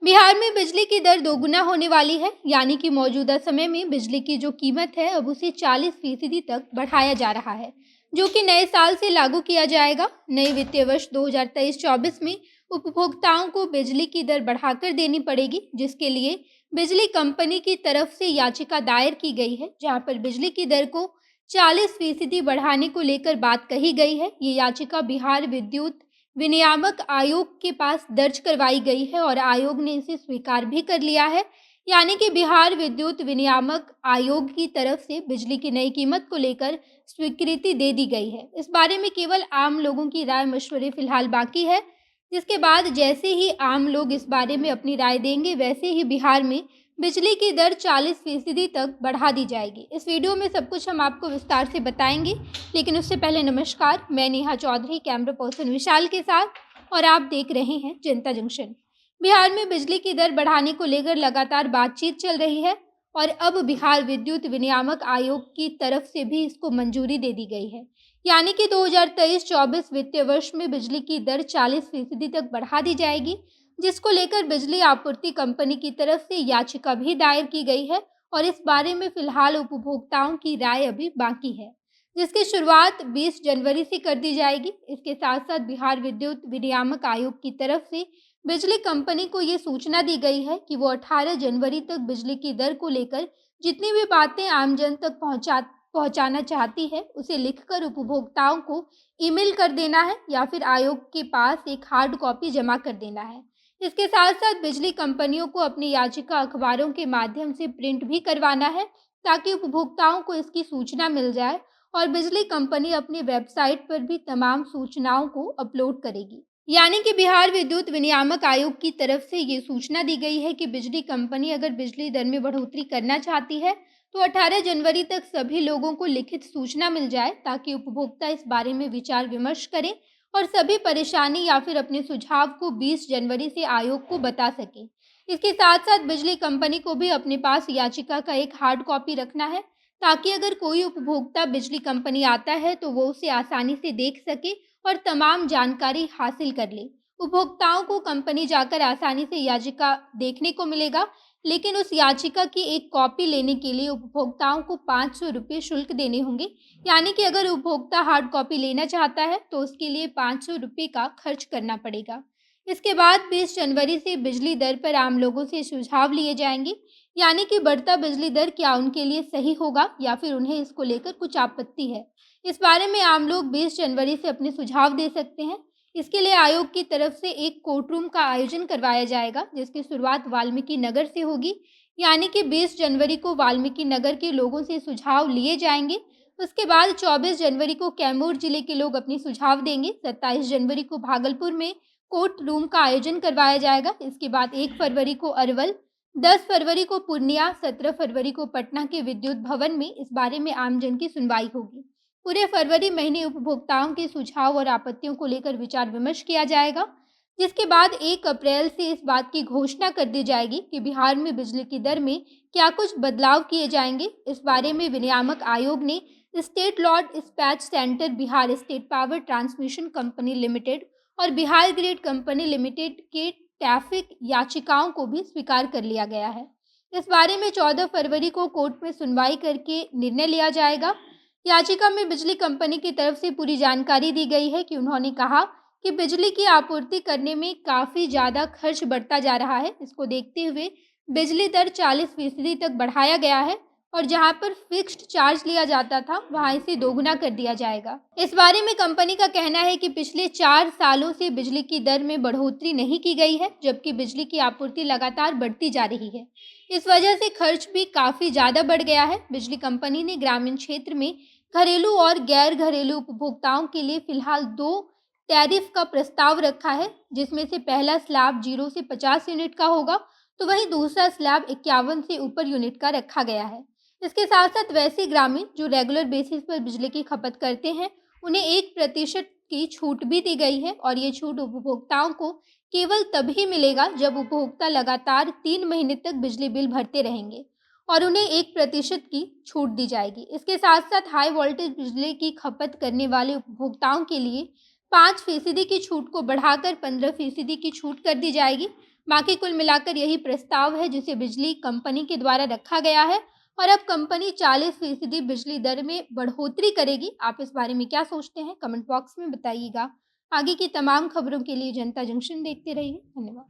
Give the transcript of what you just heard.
बिहार में बिजली की दर दोगुना होने वाली है, यानी कि मौजूदा समय में बिजली की जो कीमत है अब उसे 40% तक बढ़ाया जा रहा है, जो कि नए साल से लागू किया जाएगा। नए वित्तीय वर्ष 2023-24 में उपभोक्ताओं को बिजली की दर बढ़ाकर देनी पड़ेगी, जिसके लिए बिजली कंपनी की तरफ से याचिका दायर की गई है, जहां पर बिजली की दर को 40% बढ़ाने को लेकर बात कही गई है। ये याचिका बिहार विद्युत विनियामक आयोग के पास दर्ज करवाई गई है और आयोग ने इसे स्वीकार भी कर लिया है। यानी कि बिहार विद्युत विनियामक आयोग की तरफ से बिजली की नई कीमत को लेकर स्वीकृति दे दी गई है। इस बारे में केवल आम लोगों की राय मशवरे फिलहाल बाकी है, जिसके बाद जैसे ही आम लोग इस बारे में अपनी राय देंगे, वैसे ही बिहार में बिजली की दर 40% तक बढ़ा दी जाएगी। इस वीडियो में सब कुछ हम आपको विस्तार से बताएंगे, लेकिन उससे पहले नमस्कार, मैं नेहा चौधरी कैमरा पर्सन विशाल के साथ और आप देख रहे हैं जनता जंक्शन। बिहार में बिजली की दर बढ़ाने को लेकर लगातार बातचीत चल रही है और अब बिहार विद्युत विनियामक आयोग की तरफ से भी इसको मंजूरी दे दी गई है। यानी कि 2023-24 वित्तीय वर्ष में बिजली की दर 40% तक बढ़ा दी जाएगी, जिसको लेकर बिजली आपूर्ति कंपनी की तरफ से याचिका भी दायर की गई है और इस बारे में फिलहाल उपभोक्ताओं की राय अभी बाकी है, जिसकी शुरुआत 20 जनवरी से कर दी जाएगी। इसके साथ साथ बिहार विद्युत विनियामक आयोग की तरफ से बिजली कंपनी को ये सूचना दी गई है कि वो 18 जनवरी तक बिजली की दर को लेकर जितनी भी बातें आमजन तक पहुंचाना चाहती है, उसे लिखकर उपभोक्ताओं को ईमेल कर देना है या फिर आयोग के पास एक हार्ड कॉपी जमा कर देना है। इसके साथ साथ बिजली कंपनियों को अपनी याचिका अखबारों के माध्यम से प्रिंट भी करवाना है, ताकि उपभोक्ताओं को इसकी सूचना मिल जाए और बिजली कंपनी अपनी वेबसाइट पर भी तमाम सूचनाओं को अपलोड करेगी। यानी कि बिहार विद्युत विनियामक आयोग की तरफ से ये सूचना दी गई है कि बिजली कंपनी अगर बिजली दर में बढ़ोतरी करना चाहती है तो 18 जनवरी तक सभी लोगों को लिखित सूचना मिल जाए, ताकि उपभोक्ता इस बारे में विचार विमर्श करें और सभी परेशानी या फिर अपने सुझाव को 20 जनवरी से आयोग को बता सके। इसके साथ साथ बिजली कंपनी को भी अपने पास याचिका का एक हार्ड कॉपी रखना है, ताकि अगर कोई उपभोक्ता बिजली कंपनी आता है तो वो उसे आसानी से देख सके और तमाम जानकारी हासिल कर ले। उपभोक्ताओं को कंपनी जाकर आसानी से याचिका देखने को मिलेगा, लेकिन उस याचिका की एक कॉपी लेने के लिए उपभोक्ताओं को 500 रुपये शुल्क देने होंगे। यानी कि अगर उपभोक्ता हार्ड कॉपी लेना चाहता है तो उसके लिए 500 रुपये का खर्च करना पड़ेगा। इसके बाद 20 जनवरी से बिजली दर पर आम लोगों से सुझाव लिए जाएंगे, यानी कि बढ़ता बिजली दर क्या उनके लिए सही होगा या फिर उन्हें इसको लेकर कुछ आपत्ति है। इस बारे में आम लोग 20 जनवरी से अपने सुझाव दे सकते हैं। इसके लिए आयोग की तरफ से एक कोर्ट रूम का आयोजन करवाया जाएगा, जिसकी शुरुआत वाल्मीकि नगर से होगी। यानी कि 20 जनवरी को वाल्मीकि नगर के लोगों से सुझाव लिए जाएंगे। उसके बाद 24 जनवरी को कैमूर जिले के लोग अपने सुझाव देंगे। 27 जनवरी को भागलपुर में कोर्ट रूम का आयोजन करवाया जाएगा। इसके बाद 1 फरवरी को अरवल, 10 फरवरी को पूर्णिया, 17 फरवरी को पटना के विद्युत भवन में इस बारे में आमजन की सुनवाई होगी। पूरे फरवरी महीने उपभोक्ताओं के सुझाव और आपत्तियों को लेकर विचार विमर्श किया जाएगा, जिसके बाद 1 अप्रैल से इस बात की घोषणा कर दी जाएगी कि बिहार में बिजली की दर में क्या कुछ बदलाव किए जाएंगे। इस बारे में विनियामक आयोग ने state law dispatch centre, Bihar state power transmission company limited और बिहार ग्रिड कंपनी लिमिटेड के टैरिफ याचिकाओं को भी स्वीकार कर लिया गया है। इस बारे में 14 फरवरी को कोर्ट में सुनवाई करके निर्णय लिया जाएगा। याचिका में बिजली कंपनी की तरफ से पूरी जानकारी दी गई है कि उन्होंने कहा कि बिजली की आपूर्ति करने में काफ़ी ज़्यादा खर्च बढ़ता जा रहा है। इसको देखते हुए बिजली दर 40% तक बढ़ाया गया है और जहां पर फिक्स्ड चार्ज लिया जाता था, वहां इसे दोगुना कर दिया जाएगा। इस बारे में कंपनी का कहना है कि पिछले 4 सालों से बिजली की दर में बढ़ोतरी नहीं की गई है, जबकि बिजली की आपूर्ति लगातार बढ़ती जा रही है। इस वजह से खर्च भी काफ़ी ज़्यादा बढ़ गया है। बिजली कंपनी ने ग्रामीण क्षेत्र में घरेलू और गैर घरेलू उपभोक्ताओं के लिए फिलहाल 2 टैरिफ का प्रस्ताव रखा है, जिसमें से पहला स्लैब 0 से 50 यूनिट का होगा, तो वहीं दूसरा स्लैब 51 से ऊपर यूनिट का रखा गया है। इसके साथ साथ वैसे ग्रामीण जो रेगुलर बेसिस पर बिजली की खपत करते हैं, उन्हें 1% की छूट भी दी गई है और ये छूट उपभोक्ताओं को केवल तभी मिलेगा जब उपभोक्ता लगातार 3 महीने तक बिजली बिल भरते रहेंगे और उन्हें 1% की छूट दी जाएगी। इसके साथ साथ हाई वोल्टेज बिजली की खपत करने वाले उपभोक्ताओं के लिए 5% की छूट को बढ़ाकर 15% की छूट कर दी जाएगी। बाकी कुल मिलाकर यही प्रस्ताव है जिसे बिजली कंपनी के द्वारा रखा गया है और अब कंपनी 40% बिजली दर में बढ़ोतरी करेगी। आप इस बारे में क्या सोचते हैं? कमेंट बॉक्स में बताइएगा। आगे की तमाम खबरों के लिए जनता जंक्शन देखते रहिए। धन्यवाद।